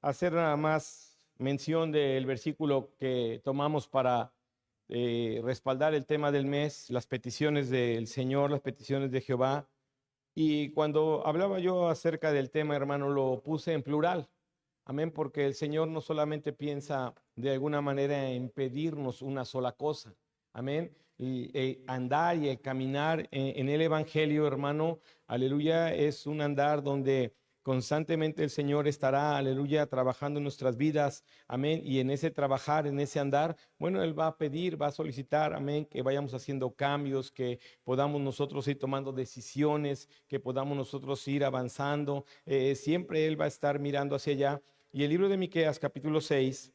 hacer nada más mención del versículo que tomamos para respaldar el tema del mes, las peticiones del Señor, las peticiones de Jehová. Y cuando hablaba yo acerca del tema, hermano, lo puse en plural. Amén, porque el Señor no solamente piensa de alguna manera en pedirnos una sola cosa. Amén. Y el andar y el caminar en el Evangelio, hermano, aleluya, es un andar donde constantemente el Señor estará, aleluya, trabajando en nuestras vidas, amén, y en ese trabajar, en ese andar, bueno, Él va a pedir, va a solicitar, amén, que vayamos haciendo cambios, que podamos nosotros ir tomando decisiones, que podamos nosotros ir avanzando, siempre Él va a estar mirando hacia allá. Y el libro de Miqueas, capítulo 6,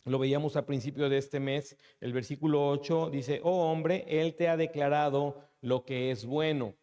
lo veíamos al principio de este mes, el versículo 8 dice: oh hombre, Él te ha declarado lo que es bueno.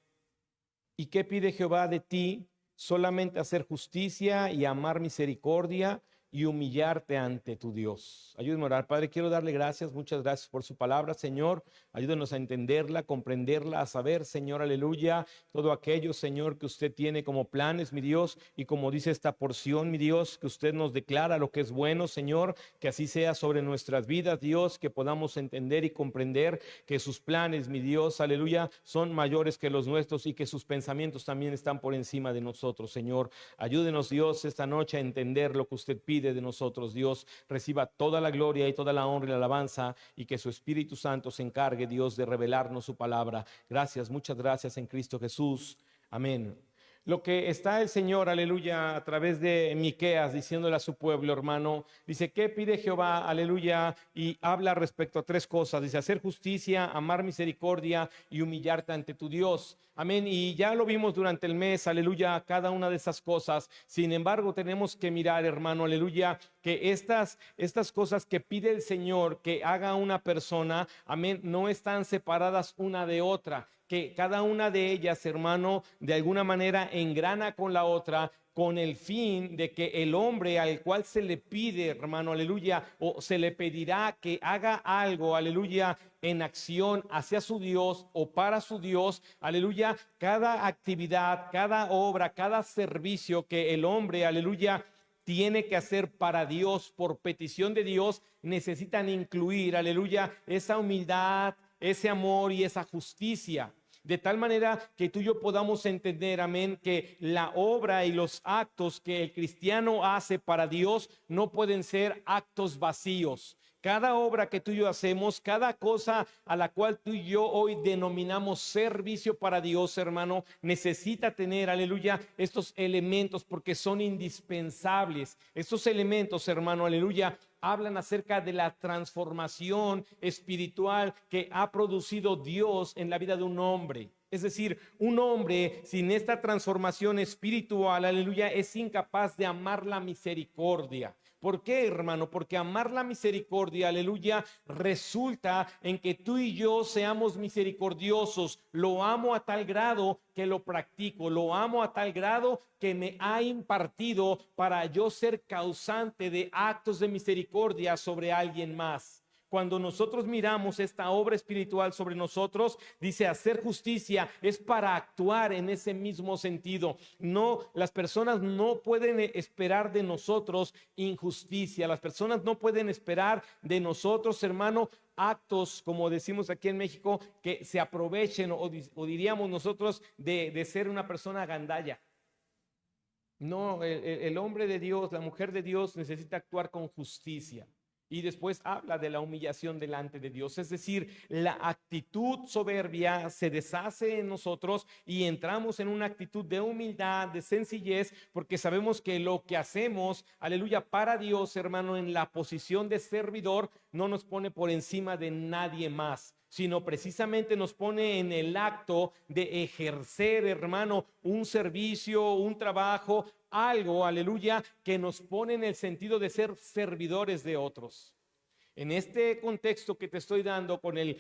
¿Y qué pide Jehová de ti? Solamente hacer justicia y amar misericordia y humillarte ante tu Dios. Ayúdame a orar. Padre, quiero darle gracias, muchas gracias por su palabra, Señor. Ayúdenos a entenderla, comprenderla, a saber, Señor, aleluya, todo aquello, Señor, que usted tiene como planes, mi Dios, y como dice esta porción, mi Dios, que usted nos declara lo que es bueno, Señor, que así sea sobre nuestras vidas, Dios, que podamos entender y comprender que sus planes, mi Dios, aleluya, son mayores que los nuestros y que sus pensamientos también están por encima de nosotros, Señor. Ayúdenos, Dios, esta noche a entender lo que usted pide de nosotros. Dios, reciba toda la gloria y toda la honra y la alabanza, y que su Espíritu Santo se encargue, Dios, de revelarnos su palabra. Gracias, muchas gracias en Cristo Jesús. Amén. Lo que está el Señor, aleluya, a través de Miqueas, diciéndole a su pueblo, hermano, dice: ¿qué pide Jehová? Aleluya, y habla respecto a tres cosas. Dice: hacer justicia, amar misericordia y humillarte ante tu Dios. Amén. Y ya lo vimos durante el mes, aleluya, cada una de esas cosas. Sin embargo, tenemos que mirar, hermano, aleluya, que estas cosas que pide el Señor que haga una persona, amén, no están separadas una de otra, que cada una de ellas, hermano, de alguna manera engrana con la otra, con el fin de que el hombre al cual se le pide, hermano, aleluya, o se le pedirá que haga algo, aleluya, en acción hacia su Dios o para su Dios, aleluya, cada actividad, cada obra, cada servicio que el hombre, aleluya, tiene que hacer para Dios, por petición de Dios, necesitan incluir, aleluya, esa humildad, ese amor y esa justicia. De tal manera que tú y yo podamos entender, amén, que la obra y los actos que el cristiano hace para Dios no pueden ser actos vacíos. Cada obra que tú y yo hacemos, cada cosa a la cual tú y yo hoy denominamos servicio para Dios, hermano, necesita tener, aleluya, estos elementos, porque son indispensables. Estos elementos, hermano, aleluya, hablan acerca de la transformación espiritual que ha producido Dios en la vida de un hombre. Es decir, un hombre sin esta transformación espiritual, aleluya, es incapaz de amar la misericordia. ¿Por qué, hermano? Porque amar la misericordia, aleluya, resulta en que tú y yo seamos misericordiosos. Lo amo a tal grado que lo practico, lo amo a tal grado que me ha impartido para yo ser causante de actos de misericordia sobre alguien más. Cuando nosotros miramos esta obra espiritual sobre nosotros, dice: hacer justicia es para actuar en ese mismo sentido. No, las personas no pueden esperar de nosotros injusticia. Las personas no pueden esperar de nosotros, hermano, actos, como decimos aquí en México, que se aprovechen o diríamos nosotros de ser una persona gandalla. No, el hombre de Dios, la mujer de Dios necesita actuar con justicia. Y después habla de la humillación delante de Dios. Es decir, la actitud soberbia se deshace en nosotros y entramos en una actitud de humildad, de sencillez, porque sabemos que lo que hacemos, aleluya, para Dios, hermano, en la posición de servidor, no nos pone por encima de nadie más, sino precisamente nos pone en el acto de ejercer, hermano, un servicio, un trabajo, algo, aleluya, que nos pone en el sentido de ser servidores de otros. En este contexto que te estoy dando con el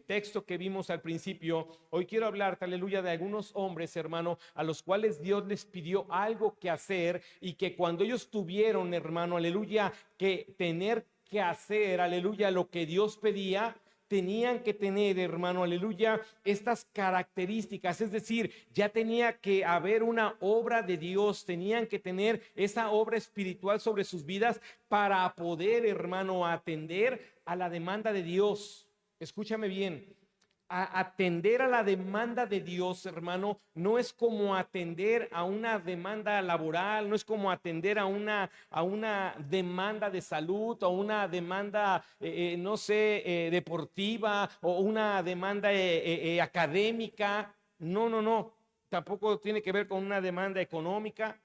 texto que vimos al principio, hoy quiero hablarte, aleluya, de algunos hombres, hermano, a los cuales Dios les pidió algo que hacer, y que cuando ellos tuvieron, hermano, aleluya, que tener que hacer, aleluya, lo que Dios pedía, tenían que tener, hermano, aleluya, estas características. Es decir, ya tenía que haber una obra de Dios, tenían que tener esa obra espiritual sobre sus vidas para poder, hermano, atender a la demanda de Dios. Escúchame bien. Atender a la demanda de Dios, hermano, no es como atender a una demanda laboral, no es como atender a una demanda de salud o una demanda, no sé, deportiva o una demanda académica. No, no, no. Tampoco tiene que ver con una demanda económica.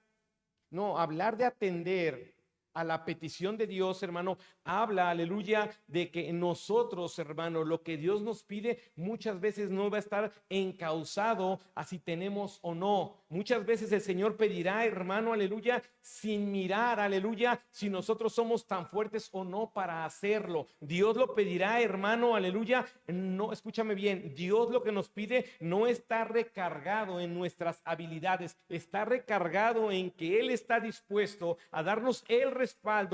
No, hablar de atender a la petición de Dios, hermano, habla, aleluya, de que nosotros, hermano, lo que Dios nos pide muchas veces no va a estar encauzado a si tenemos o no. Muchas veces el Señor pedirá, hermano, aleluya, sin mirar, aleluya, si nosotros somos tan fuertes o no para hacerlo. Dios lo pedirá, hermano, aleluya. No, escúchame bien, Dios lo que nos pide no está recargado en nuestras habilidades, está recargado en que Él está dispuesto a darnos el respaldo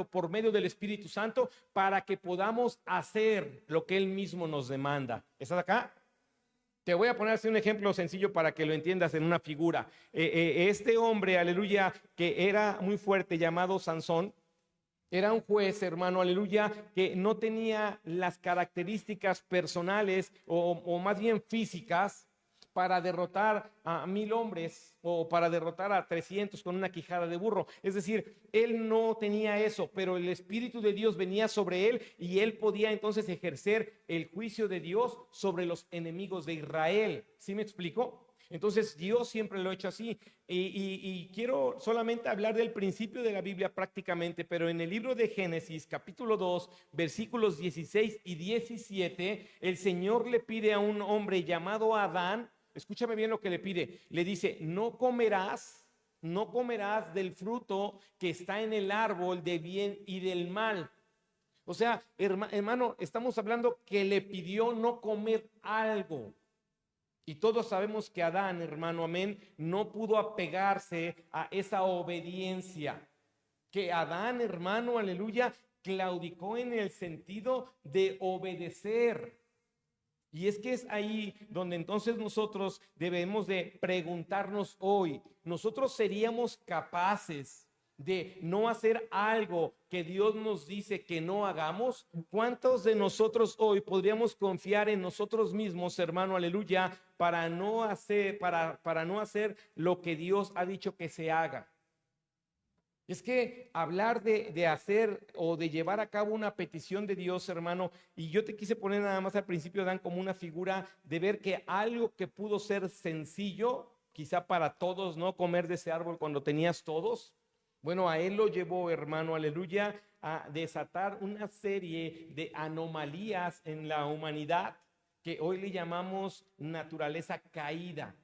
por medio del Espíritu Santo para que podamos hacer lo que Él mismo nos demanda. ¿Estás acá? Te voy a poner así un ejemplo sencillo para que lo entiendas en una figura. Este hombre, aleluya, que era muy fuerte, llamado Sansón, era un juez, hermano, aleluya, que no tenía las características personales o más bien físicas para derrotar a 1000 hombres o para derrotar a 300 con una quijada de burro. Es decir, él no tenía eso, pero el Espíritu de Dios venía sobre él y él podía entonces ejercer el juicio de Dios sobre los enemigos de Israel. ¿Sí me explico? Entonces Dios siempre lo ha hecho así y quiero solamente hablar del principio de la Biblia prácticamente, pero en el libro de Génesis capítulo 2 versículos 16 y 17 el Señor le pide a un hombre llamado Adán, escúchame bien lo que le pide, le dice, no comerás del fruto que está en el árbol de bien y del mal. O sea, hermano, estamos hablando que le pidió no comer algo. Y todos sabemos que Adán, hermano, amén, no pudo apegarse a esa obediencia. Que Adán, hermano, aleluya, claudicó en el sentido de obedecer. Y es que es ahí donde entonces nosotros debemos de preguntarnos hoy, ¿nosotros seríamos capaces de no hacer algo que Dios nos dice que no hagamos? ¿Cuántos de nosotros hoy podríamos confiar en nosotros mismos, hermano, aleluya, para no hacer lo que Dios ha dicho que se haga? Es que hablar de hacer o de llevar a cabo una petición de Dios, hermano, y yo te quise poner nada más al principio, Dan, como una figura de ver que algo que pudo ser sencillo, quizá para todos, ¿no? Comer de ese árbol cuando tenías todos. Bueno, a él lo llevó, hermano, aleluya, a desatar una serie de anomalías en la humanidad que hoy le llamamos naturaleza caída.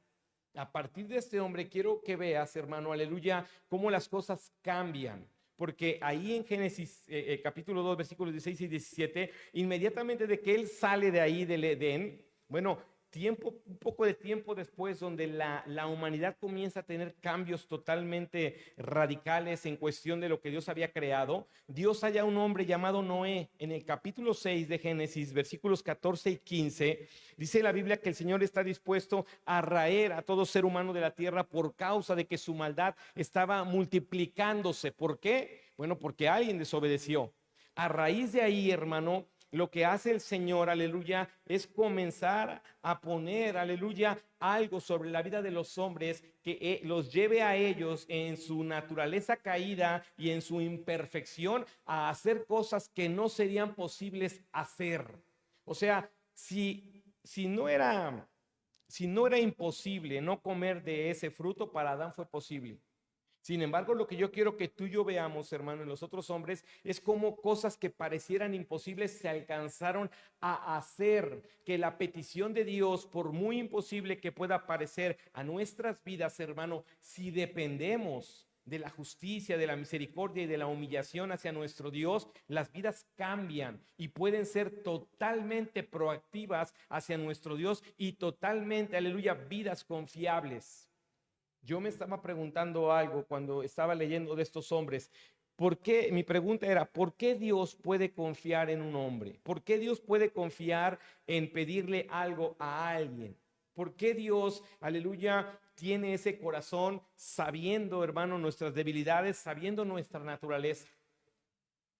A partir de este hombre quiero que veas, hermano, aleluya, cómo las cosas cambian. Porque ahí en Génesis capítulo 2, versículos 16 y 17, inmediatamente de que él sale de ahí del Edén, bueno, un poco de tiempo después, donde la humanidad comienza a tener cambios totalmente radicales en cuestión de lo que Dios había creado, Dios halla un hombre llamado Noé. En el capítulo 6 de Génesis, versículos 14 y 15, dice la Biblia que el Señor está dispuesto a raer a todo ser humano de la tierra por causa de que su maldad estaba multiplicándose. ¿Por qué? Bueno, porque alguien desobedeció. A raíz de ahí, hermano, lo que hace el Señor, aleluya, es comenzar a poner, aleluya, algo sobre la vida de los hombres que los lleve a ellos en su naturaleza caída y en su imperfección a hacer cosas que no serían posibles hacer. O sea, si no era imposible no comer de ese fruto, para Adán fue posible. Sin embargo, lo que yo quiero que tú y yo veamos, hermano, en los otros hombres, es cómo cosas que parecieran imposibles se alcanzaron a hacer. Que la petición de Dios, por muy imposible que pueda parecer a nuestras vidas, hermano, si dependemos de la justicia, de la misericordia y de la humillación hacia nuestro Dios, las vidas cambian y pueden ser totalmente proactivas hacia nuestro Dios y totalmente, aleluya, vidas confiables. Yo me estaba preguntando algo cuando estaba leyendo de estos hombres. ¿Por qué? Mi pregunta era, ¿por qué Dios puede confiar en un hombre? ¿Por qué Dios puede confiar en pedirle algo a alguien? ¿Por qué Dios, aleluya, tiene ese corazón sabiendo, hermano, nuestras debilidades, sabiendo nuestra naturaleza?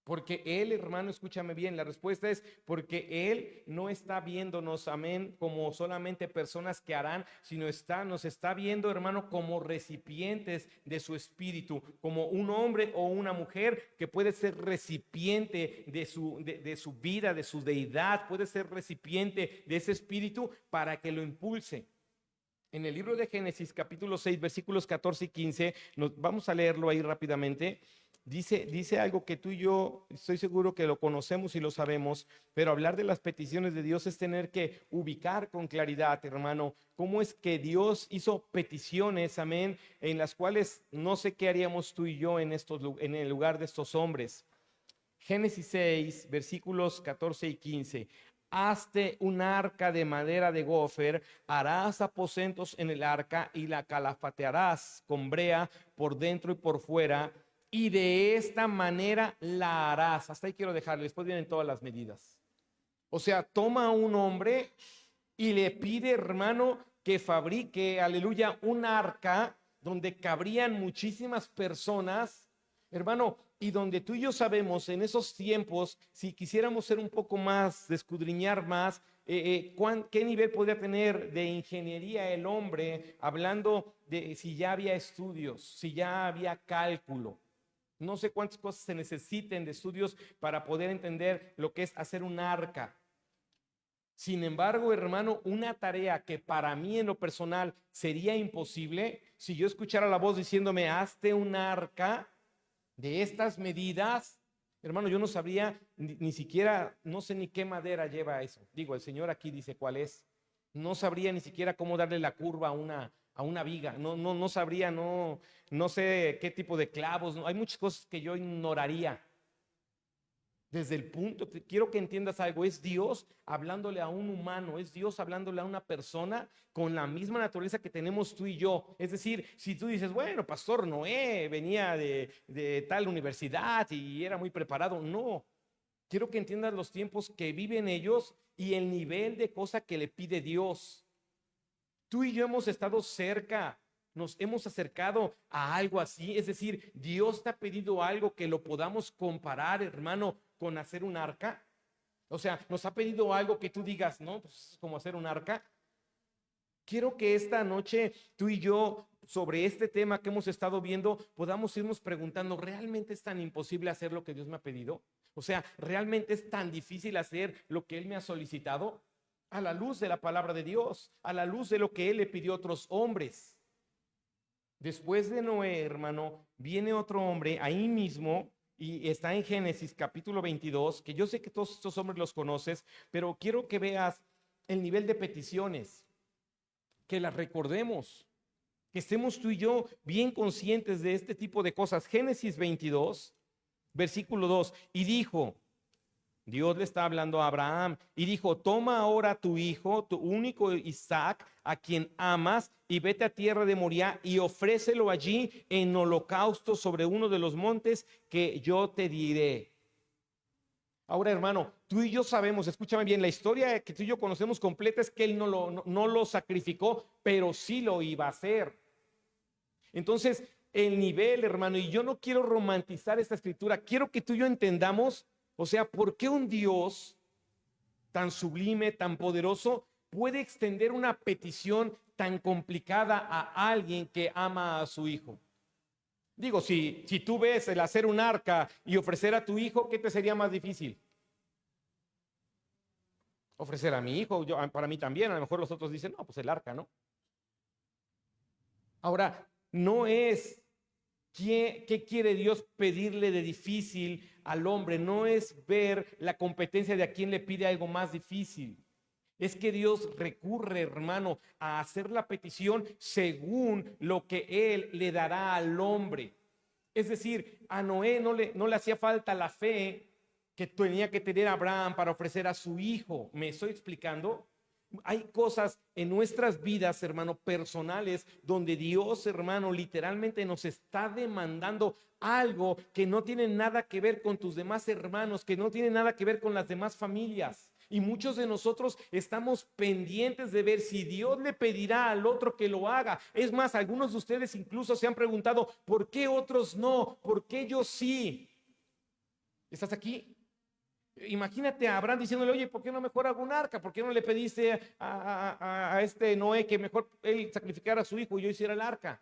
Porque Él, hermano, escúchame bien, la respuesta es porque Él no está viéndonos, amén, como solamente personas que harán, sino nos está viendo, hermano, como recipientes de su espíritu, como un hombre o una mujer que puede ser recipiente de su vida, de su deidad, puede ser recipiente de ese espíritu para que lo impulse. En el libro de Génesis, capítulo 6, versículos 14 y 15, vamos a leerlo ahí rápidamente. Dice algo que tú y yo estoy seguro que lo conocemos y lo sabemos, pero hablar de las peticiones de Dios es tener que ubicar con claridad, hermano, cómo es que Dios hizo peticiones, amén, en las cuales no sé qué haríamos tú y yo en el lugar de estos hombres. Génesis 6, versículos 14 y 15. Hazte un arca de madera de gofer, harás aposentos en el arca y la calafatearás con brea por dentro y por fuera, y de esta manera la harás. Hasta ahí quiero dejarle, después vienen todas las medidas. O sea, toma a un hombre y le pide, hermano, que fabrique, aleluya, un arca donde cabrían muchísimas personas, hermano, y donde tú y yo sabemos en esos tiempos, si quisiéramos ser un poco más, de escudriñar más, ¿qué nivel podría tener de ingeniería el hombre, hablando de si ya había estudios, si ya había cálculo? No sé cuántas cosas se necesiten de estudios para poder entender lo que es hacer un arca. Sin embargo, hermano, una tarea que para mí en lo personal sería imposible, si yo escuchara la voz diciéndome, hazte un arca de estas medidas, hermano, yo no sabría ni siquiera, no sé ni qué madera lleva eso. Digo, el Señor aquí dice cuál es. No sabría ni siquiera cómo darle la curva a una viga. No sabría, no sé qué tipo de clavos. Hay muchas cosas que yo ignoraría. Desde el punto, quiero que entiendas algo, es Dios hablándole a un humano, es Dios hablándole a una persona con la misma naturaleza que tenemos tú y yo. Es decir, si tú dices, bueno, Pastor Noé venía de tal universidad y era muy preparado, no. Quiero que entiendas los tiempos que viven ellos y el nivel de cosa que le pide Dios. Tú y yo hemos estado cerca, nos hemos acercado a algo así, es decir, Dios te ha pedido algo que lo podamos comparar, hermano, con hacer un arca. O sea, nos ha pedido algo que tú digas, no, pues es como hacer un arca. Quiero que esta noche tú y yo, sobre este tema que hemos estado viendo, podamos irnos preguntando, ¿realmente es tan imposible hacer lo que Dios me ha pedido? O sea, ¿realmente es tan difícil hacer lo que Él me ha solicitado? A la luz de la palabra de Dios, a la luz de lo que Él le pidió a otros hombres. Después de Noé, hermano, viene otro hombre ahí mismo y está en Génesis capítulo 22, que yo sé que todos estos hombres los conoces, pero quiero que veas el nivel de peticiones, que las recordemos, que estemos tú y yo bien conscientes de este tipo de cosas. Génesis 22, versículo 2, y dijo, Dios le está hablando a Abraham y dijo, toma ahora tu hijo, tu único Isaac, a quien amas, y vete a tierra de Moriah y ofrécelo allí en holocausto sobre uno de los montes que yo te diré. Ahora, hermano, tú y yo sabemos, escúchame bien, la historia que tú y yo conocemos completa es que él no lo sacrificó, pero sí lo iba a hacer. Entonces, el nivel, hermano, y yo no quiero romantizar esta escritura, quiero que tú y yo entendamos, o sea, ¿por qué un Dios tan sublime, tan poderoso, puede extender una petición tan complicada a alguien que ama a su hijo? Digo, si tú ves el hacer un arca y ofrecer a tu hijo, ¿qué te sería más difícil? Ofrecer a mi hijo, para mí también, a lo mejor los otros dicen, no, pues el arca, ¿no? Ahora, no es ¿qué quiere Dios pedirle de difícil al hombre? No es ver la competencia de a quién le pide algo más difícil. Es que Dios recurre, hermano, a hacer la petición según lo que Él le dará al hombre. Es decir, a Noé no le hacía falta la fe que tenía que tener Abraham para ofrecer a su hijo. ¿Me estoy explicando? Hay cosas en nuestras vidas, hermano, personales, donde Dios, hermano, literalmente nos está demandando algo que no tiene nada que ver con tus demás hermanos, que no tiene nada que ver con las demás familias. Y muchos de nosotros estamos pendientes de ver si Dios le pedirá al otro que lo haga. Es más, algunos de ustedes incluso se han preguntado, ¿por qué otros no? ¿Por qué yo sí? ¿Estás aquí? Imagínate a Abraham diciéndole, oye, ¿por qué no mejor hago un arca? ¿Por qué no le pediste a este Noé que mejor él sacrificara a su hijo y yo hiciera el arca?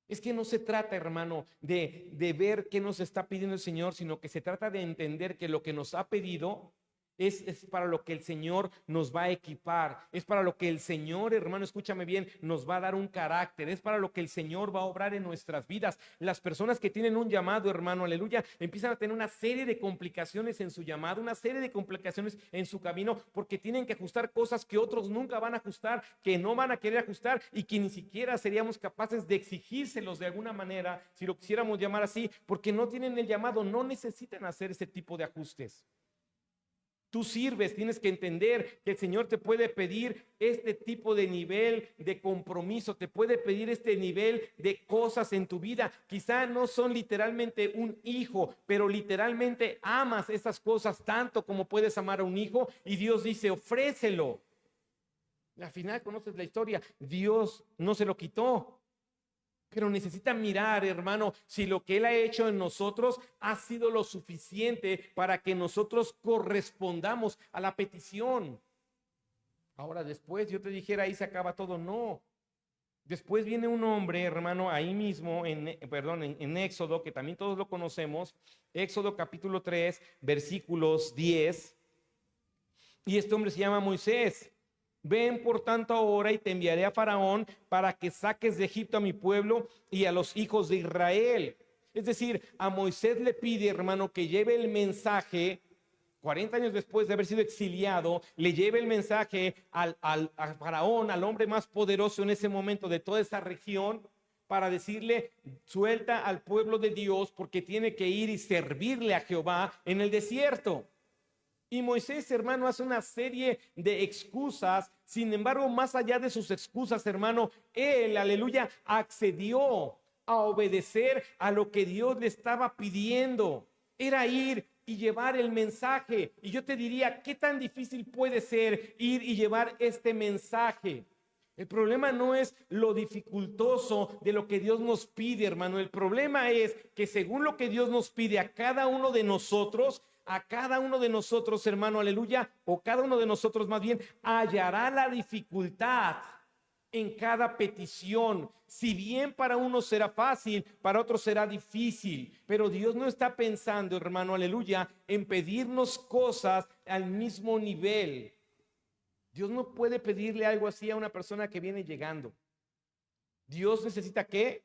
Es que no se trata, hermano, de ver qué nos está pidiendo el Señor, sino que se trata de entender que lo que nos ha pedido es para lo que el Señor nos va a equipar, es para lo que el Señor, hermano, escúchame bien, nos va a dar un carácter, es para lo que el Señor va a obrar en nuestras vidas. Las personas que tienen un llamado, hermano, aleluya, empiezan a tener una serie de complicaciones en su llamado, una serie de complicaciones en su camino, porque tienen que ajustar cosas que otros nunca van a ajustar, que no van a querer ajustar y que ni siquiera seríamos capaces de exigírselos de alguna manera, si lo quisiéramos llamar así, porque no tienen el llamado, no necesitan hacer ese tipo de ajustes. Tú sirves, tienes que entender que el Señor te puede pedir este tipo de nivel de compromiso, te puede pedir este nivel de cosas en tu vida. Quizá no son literalmente un hijo, pero literalmente amas esas cosas tanto como puedes amar a un hijo y Dios dice, ofrécelo. Al final conoces la historia, Dios no se lo quitó. Pero necesita mirar, hermano, si lo que Él ha hecho en nosotros ha sido lo suficiente para que nosotros correspondamos a la petición. Ahora, después yo te dijera, ahí se acaba todo. No. Después viene un hombre, hermano, ahí mismo, en Éxodo, que también todos lo conocemos, Éxodo capítulo 3, versículos 10. Y este hombre se llama Moisés. Ven por tanto ahora y te enviaré a Faraón para que saques de Egipto a mi pueblo y a los hijos de Israel. Es decir, a Moisés le pide, hermano, que lleve el mensaje, 40 años después de haber sido exiliado, le lleve el mensaje a Faraón, al hombre más poderoso en ese momento de toda esa región, para decirle, suelta al pueblo de Dios porque tiene que ir y servirle a Jehová en el desierto. Y Moisés, hermano, hace una serie de excusas. Sin embargo, más allá de sus excusas, hermano, él, aleluya, accedió a obedecer a lo que Dios le estaba pidiendo. Era ir y llevar el mensaje. Y yo te diría, ¿qué tan difícil puede ser ir y llevar este mensaje? El problema no es lo dificultoso de lo que Dios nos pide, hermano. El problema es que según lo que Dios nos pide a cada uno de nosotros, hermano, aleluya, o cada uno de nosotros más bien, hallará la dificultad en cada petición. Si bien para uno será fácil, para otros será difícil, pero Dios no está pensando, hermano, aleluya, en pedirnos cosas al mismo nivel. Dios no puede pedirle algo así a una persona que viene llegando. Dios necesita que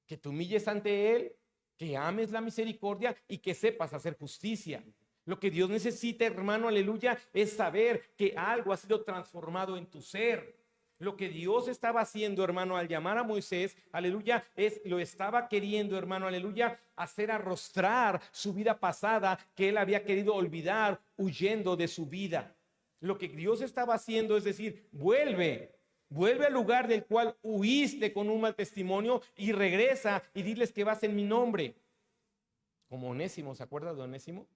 te humilles ante Él, que ames la misericordia y que sepas hacer justicia. Lo que Dios necesita, hermano, aleluya, es saber que algo ha sido transformado en tu ser. Lo que Dios estaba haciendo, hermano, al llamar a Moisés, aleluya, lo estaba queriendo, hermano, aleluya, hacer arrostrar su vida pasada que él había querido olvidar huyendo de su vida. Lo que Dios estaba haciendo es decir, vuelve al lugar del cual huiste con un mal testimonio y regresa y diles que vas en mi nombre. Como Onésimo, ¿se acuerda de Onésimo?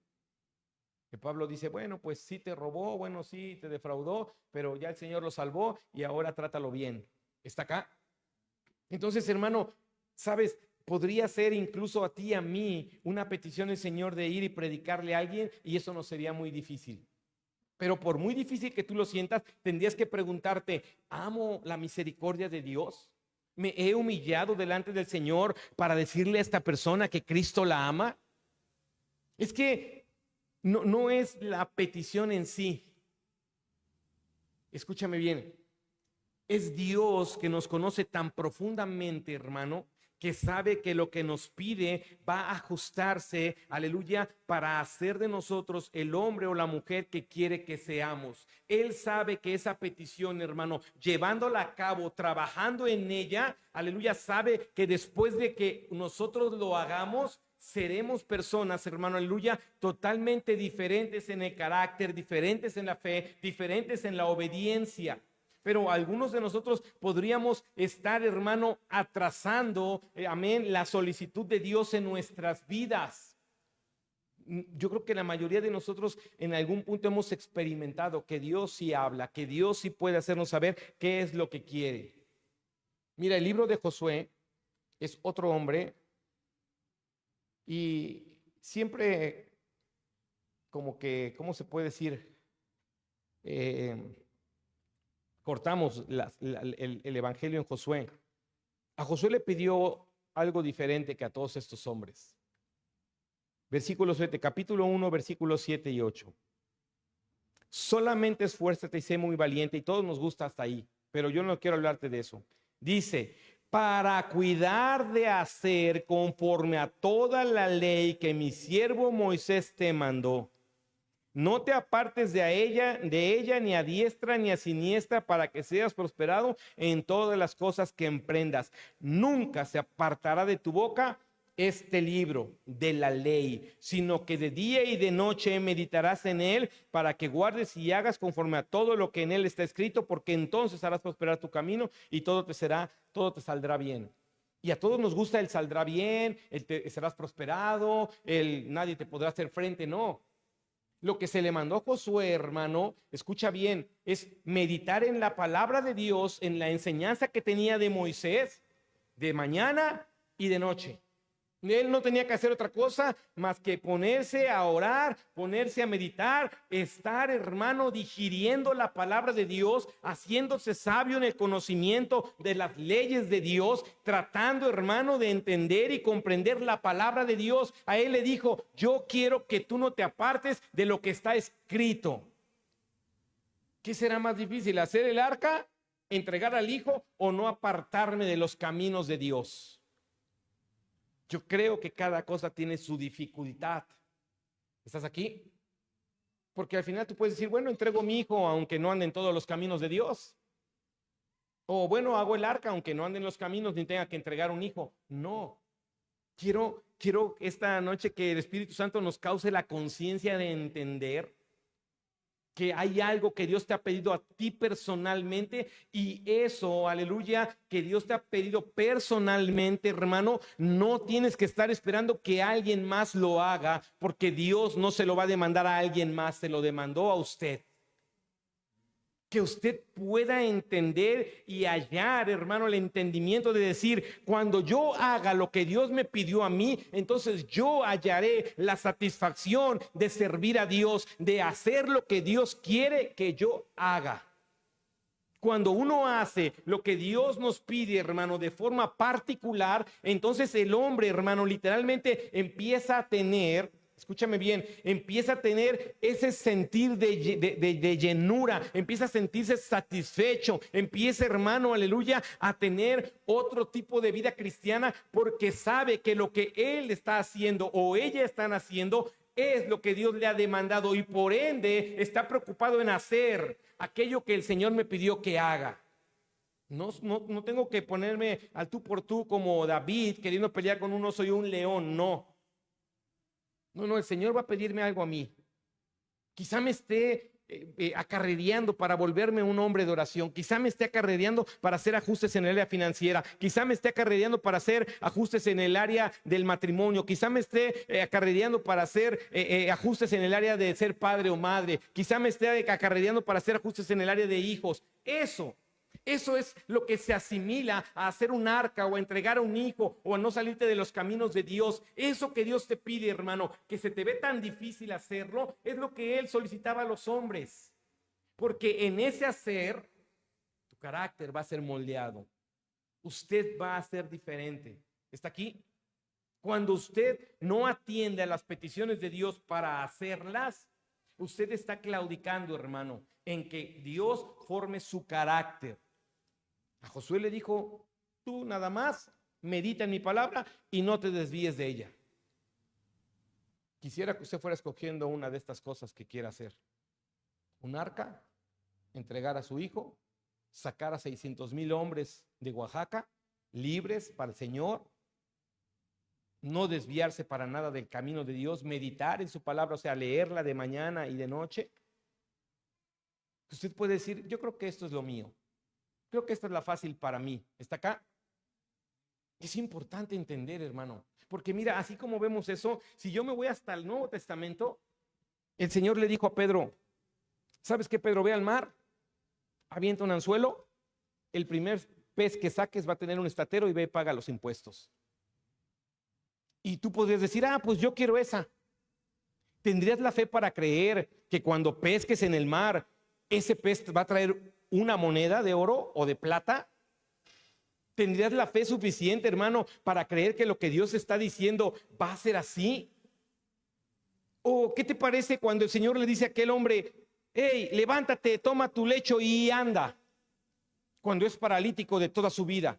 Que Pablo dice, bueno, pues sí te robó, bueno, sí te defraudó, pero ya el Señor lo salvó y ahora trátalo bien. ¿Está acá? Entonces, hermano, ¿sabes? Podría ser incluso a ti y a mí una petición del Señor de ir y predicarle a alguien y eso no sería muy difícil. Pero por muy difícil que tú lo sientas, tendrías que preguntarte, ¿amo la misericordia de Dios? ¿Me he humillado delante del Señor para decirle a esta persona que Cristo la ama? Es que no es la petición en sí. Escúchame bien. Es Dios que nos conoce tan profundamente, hermano, que sabe que lo que nos pide va a ajustarse, aleluya, para hacer de nosotros el hombre o la mujer que quiere que seamos. Él sabe que esa petición, hermano, llevándola a cabo, trabajando en ella, aleluya, sabe que después de que nosotros lo hagamos, seremos personas, hermano, aleluya, totalmente diferentes en el carácter, diferentes en la fe, diferentes en la obediencia. Pero algunos de nosotros podríamos estar, hermano, atrasando, amén, la solicitud de Dios en nuestras vidas. Yo creo que la mayoría de nosotros en algún punto hemos experimentado que Dios sí habla, que Dios sí puede hacernos saber qué es lo que quiere. Mira, el libro de Josué es otro hombre y siempre como que, ¿cómo se puede decir? Cortamos el evangelio en Josué. A Josué le pidió algo diferente que a todos estos hombres. Versículo 7, capítulo 1, versículos 7 y 8. Solamente esfuérzate y sé muy valiente, y todos nos gusta hasta ahí, pero yo no quiero hablarte de eso. Dice, para cuidar de hacer conforme a toda la ley que mi siervo Moisés te mandó. No te apartes de ella ni a diestra ni a siniestra, para que seas prosperado en todas las cosas que emprendas. Nunca se apartará de tu boca este libro de la ley, sino que de día y de noche meditarás en él, para que guardes y hagas conforme a todo lo que en él está escrito, porque entonces harás prosperar tu camino y todo te saldrá bien. Y a todos nos gusta el saldrá bien, serás prosperado, nadie te podrá hacer frente. No. Lo que se le mandó a Josué, hermano, escucha bien, es meditar en la palabra de Dios, en la enseñanza que tenía de Moisés, de mañana y de noche. Él no tenía que hacer otra cosa más que ponerse a orar, ponerse a meditar, estar, hermano, digiriendo la palabra de Dios, haciéndose sabio en el conocimiento de las leyes de Dios, tratando, hermano, de entender y comprender la palabra de Dios. A él le dijo, yo quiero que tú no te apartes de lo que está escrito. ¿Qué será más difícil, hacer el arca, entregar al hijo, o no apartarme de los caminos de Dios? Yo creo que cada cosa tiene su dificultad. ¿Estás aquí? Porque al final tú puedes decir, bueno, entrego a mi hijo aunque no ande en todos los caminos de Dios. O bueno, hago el arca aunque no ande en los caminos ni tenga que entregar un hijo. No. Quiero esta noche que el Espíritu Santo nos cause la conciencia de entender que hay algo que Dios te ha pedido a ti personalmente, y eso, aleluya, que Dios te ha pedido personalmente, hermano, no tienes que estar esperando que alguien más lo haga, porque Dios no se lo va a demandar a alguien más, se lo demandó a usted. Que usted pueda entender y hallar, hermano, el entendimiento de decir, cuando yo haga lo que Dios me pidió a mí, entonces yo hallaré la satisfacción de servir a Dios, de hacer lo que Dios quiere que yo haga. Cuando uno hace lo que Dios nos pide, hermano, de forma particular, entonces el hombre, hermano, literalmente empieza a tener, escúchame bien, empieza a tener ese sentir de llenura, empieza a sentirse satisfecho, empieza, hermano, aleluya, a tener otro tipo de vida cristiana, porque sabe que lo que él está haciendo o ella están haciendo es lo que Dios le ha demandado, y por ende está preocupado en hacer aquello que el Señor me pidió que haga. No tengo que ponerme al tú por tú como David, queriendo pelear con un oso y un león. No, el Señor va a pedirme algo a mí. Quizá me esté acarrereando para volverme un hombre de oración. Quizá me esté acarrereando para hacer ajustes en el área financiera. Quizá me esté acarrereando para hacer ajustes en el área del matrimonio. Quizá me esté acarrereando para hacer ajustes en el área de ser padre o madre. Quizá me esté acarrereando para hacer ajustes en el área de hijos. Eso es lo que se asimila a hacer un arca, o a entregar a un hijo, o a no salirte de los caminos de Dios. Eso que Dios te pide, hermano, que se te ve tan difícil hacerlo, es lo que Él solicitaba a los hombres. Porque en ese hacer, tu carácter va a ser moldeado. Usted va a ser diferente. ¿Está aquí? Cuando usted no atiende a las peticiones de Dios para hacerlas, usted está claudicando, hermano, en que Dios forme su carácter. A Josué le dijo, tú nada más medita en mi palabra y no te desvíes de ella. Quisiera que usted fuera escogiendo una de estas cosas que quiera hacer. Un arca, entregar a su hijo, sacar a 600,000 hombres de Oaxaca, libres para el Señor. no desviarse para nada del camino de Dios, meditar en su palabra, o sea, leerla de mañana y de noche. Usted puede decir, yo creo que esto es lo mío, creo que esta es la fácil para mí. ¿Está acá? Es importante entender, hermano, porque mira, así como vemos eso, si yo me voy hasta el Nuevo Testamento, el Señor le dijo a Pedro, ¿sabes qué, Pedro? Ve al mar, avienta un anzuelo, el primer pez que saques va a tener un estatero y ve y paga los impuestos. Y tú podrías decir, pues yo quiero esa. ¿Tendrías la fe para creer que cuando pesques en el mar, ese pez va a traer una moneda de oro o de plata? ¿Tendrías la fe suficiente, hermano, para creer que lo que Dios está diciendo va a ser así? ¿O qué te parece cuando el Señor le dice a aquel hombre, hey, levántate, toma tu lecho y anda? Cuando es paralítico de toda su vida,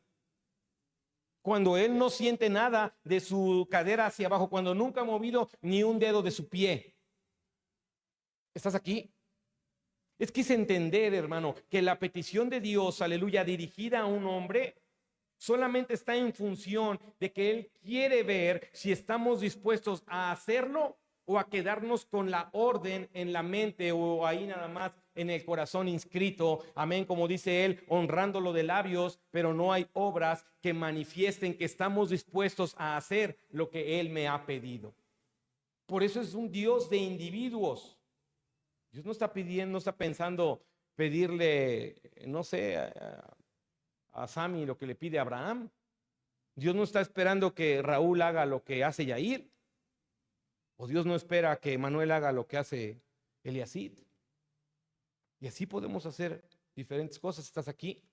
cuando él no siente nada de su cadera hacia abajo, cuando nunca ha movido ni un dedo de su pie. ¿Estás aquí? Es que es entender, hermano, que la petición de Dios, aleluya, dirigida a un hombre, solamente está en función de que Él quiere ver si estamos dispuestos a hacerlo o a quedarnos con la orden en la mente o ahí nada más en el corazón inscrito, amén, como dice Él, honrándolo de labios, pero no hay obras que manifiesten que estamos dispuestos a hacer lo que Él me ha pedido. Por eso es un Dios de individuos. Dios no está pidiendo, no está pensando pedirle, no sé, a Sammy lo que le pide a Abraham. Dios no está esperando que Raúl haga lo que hace Yair. O Dios no espera que Manuel haga lo que hace Eliasid. Y así podemos hacer diferentes cosas. Estás aquí.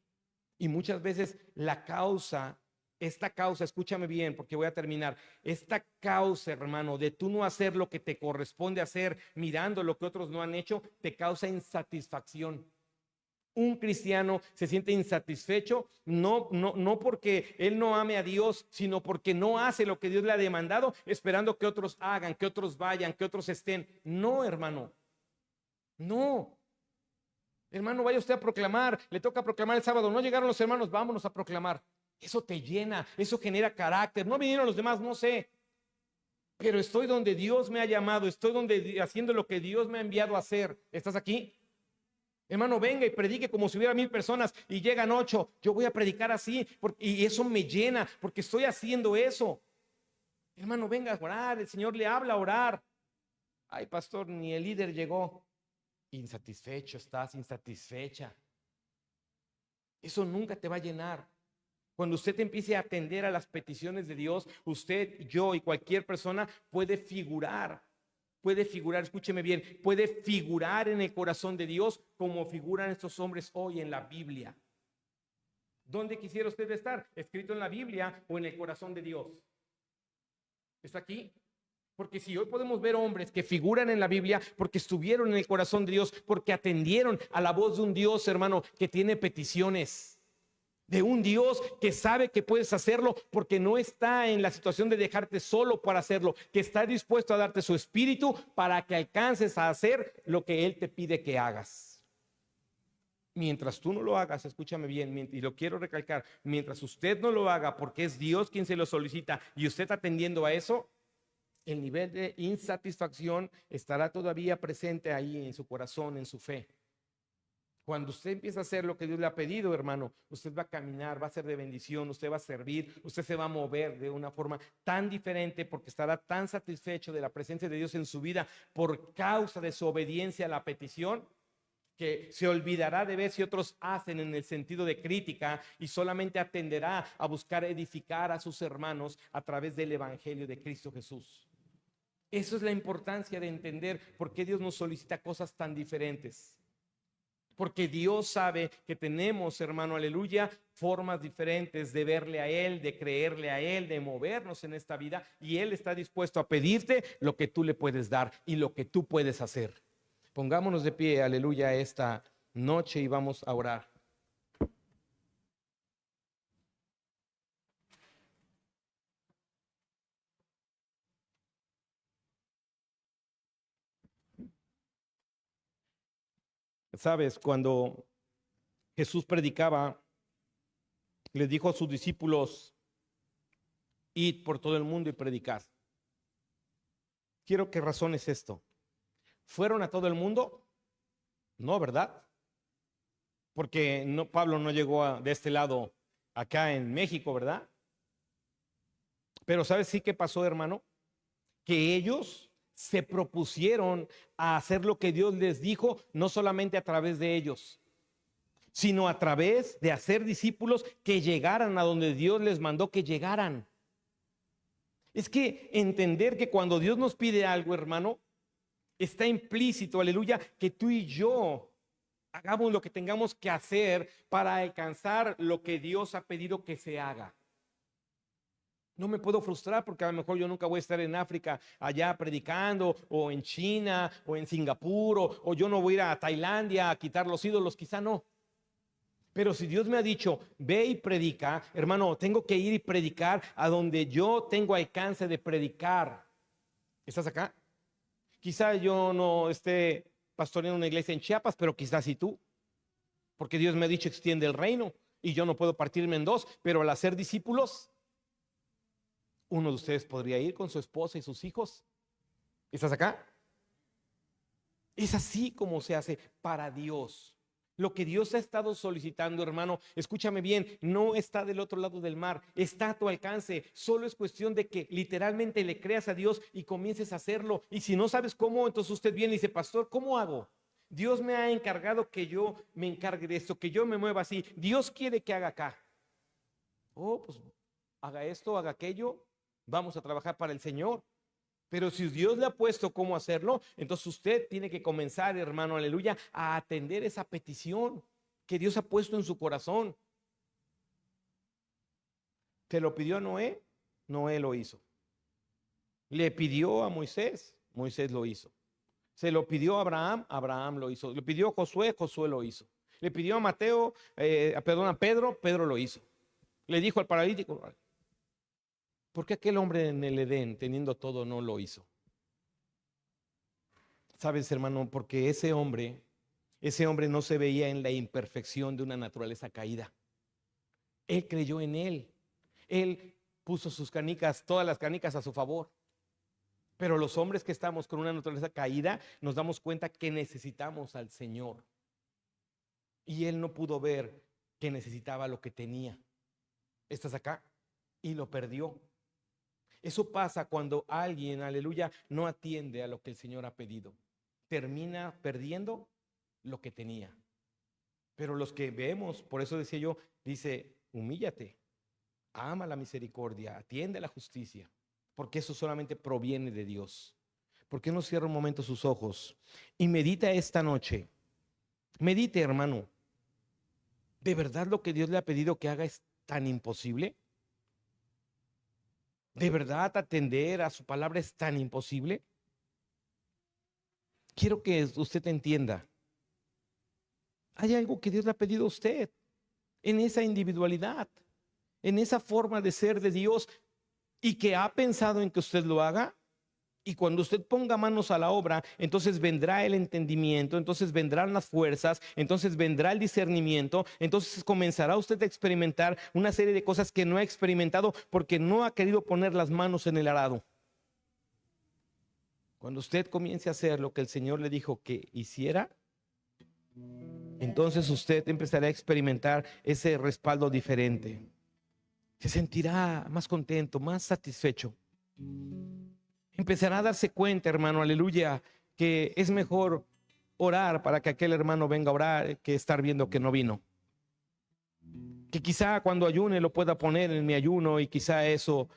Y muchas veces la causa, esta causa, escúchame bien porque voy a terminar. Esta causa, hermano, de tú no hacer lo que te corresponde hacer, mirando lo que otros no han hecho, te causa insatisfacción. Un cristiano se siente insatisfecho, no porque él no ame a Dios, sino porque no hace lo que Dios le ha demandado, esperando que otros hagan, que otros vayan, que otros estén. No, hermano, no. Hermano, vaya usted a proclamar, le toca proclamar el sábado, no llegaron los hermanos, vámonos a proclamar. Eso te llena, eso genera carácter. No vinieron los demás, no sé, pero estoy donde Dios me ha llamado, estoy donde haciendo lo que Dios me ha enviado a hacer. ¿Estás aquí? Hermano, venga y predique como si hubiera 1000 personas y llegan 8. Yo voy a predicar así y eso me llena porque estoy haciendo eso. Hermano, venga a orar, el Señor le habla a orar. Ay, pastor, ni el líder llegó. Insatisfecho estás, insatisfecha. Eso nunca te va a llenar. Cuando usted empiece a atender a las peticiones de Dios, usted, yo y cualquier persona puede figurar, escúcheme bien, puede figurar en el corazón de Dios como figuran estos hombres hoy en la Biblia. ¿Dónde quisiera usted estar? ¿Escrito en la Biblia o en el corazón de Dios? ¿Está aquí? Porque si hoy podemos ver hombres que figuran en la Biblia porque estuvieron en el corazón de Dios, porque atendieron a la voz de un Dios, hermano, que tiene peticiones. De un Dios que sabe que puedes hacerlo porque no está en la situación de dejarte solo para hacerlo, que está dispuesto a darte su espíritu para que alcances a hacer lo que Él te pide que hagas. Mientras tú no lo hagas, escúchame bien, y lo quiero recalcar, mientras usted no lo haga porque es Dios quien se lo solicita y usted está atendiendo a eso, el nivel de insatisfacción estará todavía presente ahí en su corazón, en su fe. Cuando usted empieza a hacer lo que Dios le ha pedido, hermano, usted va a caminar, va a ser de bendición, usted va a servir, usted se va a mover de una forma tan diferente porque estará tan satisfecho de la presencia de Dios en su vida por causa de su obediencia a la petición, que se olvidará de ver si otros hacen en el sentido de crítica y solamente atenderá a buscar edificar a sus hermanos a través del evangelio de Cristo Jesús. Eso es la importancia de entender por qué Dios nos solicita cosas tan diferentes. Porque Dios sabe que tenemos, hermano, aleluya, formas diferentes de verle a Él, de creerle a Él, de movernos en esta vida. Y Él está dispuesto a pedirte lo que tú le puedes dar y lo que tú puedes hacer. Pongámonos de pie, aleluya, esta noche y vamos a orar. Sabes, cuando Jesús predicaba, les dijo a sus discípulos, id por todo el mundo y predicad. Quiero que razones esto. ¿Fueron a todo el mundo? No, ¿verdad? Porque no, Pablo no llegó de este lado acá en México, ¿verdad? Pero ¿sabes sí qué pasó, hermano? Que ellos se propusieron a hacer lo que Dios les dijo, no solamente a través de ellos, sino a través de hacer discípulos que llegaran a donde Dios les mandó que llegaran. Es que entender que cuando Dios nos pide algo, hermano, está implícito, aleluya, que tú y yo hagamos lo que tengamos que hacer para alcanzar lo que Dios ha pedido que se haga. No me puedo frustrar porque a lo mejor yo nunca voy a estar en África allá predicando, o en China, o en Singapur, o yo no voy a ir a Tailandia a quitar los ídolos, quizá no. Pero si Dios me ha dicho, ve y predica, hermano, tengo que ir y predicar a donde yo tengo alcance de predicar. ¿Estás acá? Quizá yo no esté pastoreando una iglesia en Chiapas, pero quizás sí tú. Porque Dios me ha dicho, extiende el reino y yo no puedo partirme en dos, pero al hacer discípulos, uno de ustedes podría ir con su esposa y sus hijos. ¿Estás acá? Es así como se hace para Dios. Lo que Dios ha estado solicitando, hermano, escúchame bien, no está del otro lado del mar, está a tu alcance. Solo es cuestión de que literalmente le creas a Dios y comiences a hacerlo. Y si no sabes cómo, entonces usted viene y dice, pastor, ¿cómo hago? Dios me ha encargado que yo me encargue de esto, que yo me mueva así. Dios quiere que haga acá. Oh, pues haga esto, haga aquello. Vamos a trabajar para el Señor. Pero si Dios le ha puesto cómo hacerlo, entonces usted tiene que comenzar, hermano, aleluya, a atender esa petición que Dios ha puesto en su corazón. ¿Se lo pidió a Noé? Noé lo hizo. Le pidió a Moisés, Moisés lo hizo. Se lo pidió a Abraham, Abraham lo hizo. Le pidió a Josué, Josué lo hizo. Le pidió a a Pedro, Pedro lo hizo. Le dijo al paralítico. ¿Por qué aquel hombre en el Edén, teniendo todo, no lo hizo? Sabes, hermano, porque ese hombre no se veía en la imperfección de una naturaleza caída. Él creyó en él. Él puso sus canicas, todas las canicas a su favor. Pero los hombres que estamos con una naturaleza caída, nos damos cuenta que necesitamos al Señor. Y él no pudo ver que necesitaba lo que tenía. ¿Estás acá? Y lo perdió. Eso pasa cuando alguien, aleluya, no atiende a lo que el Señor ha pedido. Termina perdiendo lo que tenía. Pero los que vemos, por eso decía yo, dice, humíllate, ama la misericordia, atiende a la justicia, porque eso solamente proviene de Dios. ¿Por qué no cierra un momento sus ojos y medita esta noche? Medite, hermano. ¿De verdad lo que Dios le ha pedido que haga es tan imposible? ¿De verdad atender a su palabra es tan imposible? Quiero que usted entienda. Hay algo que Dios le ha pedido a usted en esa individualidad, en esa forma de ser de Dios, y que ha pensado en que usted lo haga. Y cuando usted ponga manos a la obra, entonces vendrá el entendimiento, entonces vendrán las fuerzas, entonces vendrá el discernimiento, entonces comenzará usted a experimentar una serie de cosas que no ha experimentado porque no ha querido poner las manos en el arado. Cuando usted comience a hacer lo que el Señor le dijo que hiciera, entonces usted empezará a experimentar ese respaldo diferente. Se sentirá más contento, más satisfecho. Empezará a darse cuenta, hermano, aleluya, que es mejor orar para que aquel hermano venga a orar que estar viendo que no vino. Que quizá cuando ayune lo pueda poner en mi ayuno y quizá eso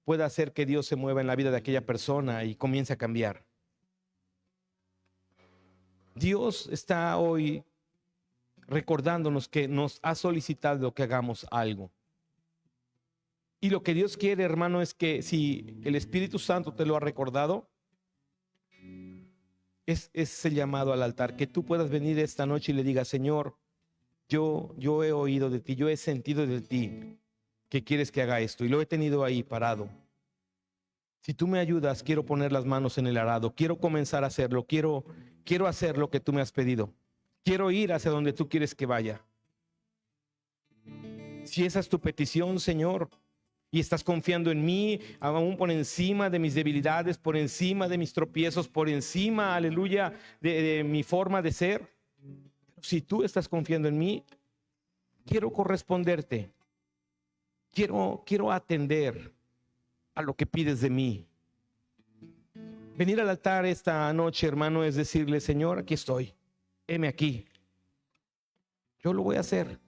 pueda hacer que Dios se mueva en la vida de aquella persona y comience a cambiar. Dios está hoy recordándonos que nos ha solicitado que hagamos algo. Y lo que Dios quiere, hermano, es que si el Espíritu Santo te lo ha recordado, es el llamado al altar, que tú puedas venir esta noche y le digas, Señor, yo he oído de ti, yo he sentido de ti que quieres que haga esto y lo he tenido ahí parado. Si tú me ayudas, quiero poner las manos en el arado, quiero comenzar a hacerlo, quiero hacer lo que tú me has pedido, quiero ir hacia donde tú quieres que vaya. Si esa es tu petición, Señor, y estás confiando en mí, aún por encima de mis debilidades, por encima de mis tropiezos, por encima, aleluya, de mi forma de ser. Si tú estás confiando en mí, quiero corresponderte, quiero atender a lo que pides de mí. Venir al altar esta noche, hermano, es decirle: Señor, aquí estoy, heme aquí, yo lo voy a hacer,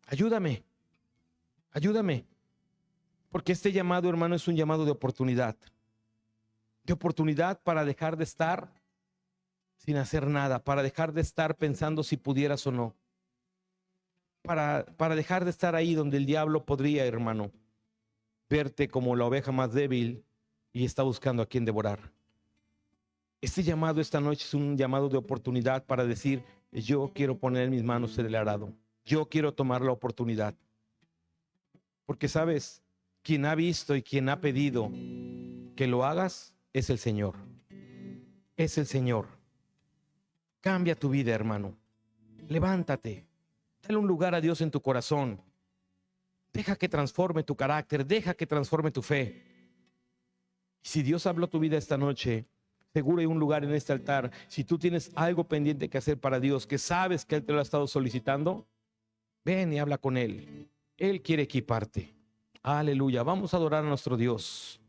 ayúdame, porque este llamado, hermano, es un llamado de oportunidad para dejar de estar sin hacer nada, para dejar de estar pensando si pudieras o no, para dejar de estar ahí donde el diablo podría, hermano, verte como la oveja más débil y está buscando a quien devorar. Este llamado esta noche es un llamado de oportunidad para decir: yo quiero poner en mis manos el arado, yo quiero tomar la oportunidad. Porque sabes, quien ha visto y quien ha pedido que lo hagas es el Señor. Es el Señor. Cambia tu vida, hermano. Levántate. Dale un lugar a Dios en tu corazón. Deja que transforme tu carácter, deja que transforme tu fe. Y si Dios habló tu vida esta noche, seguro hay un lugar en este altar. Si tú tienes algo pendiente que hacer para Dios, que sabes que Él te lo ha estado solicitando, ven y habla con Él. Él quiere equiparte. Aleluya. Vamos a adorar a nuestro Dios.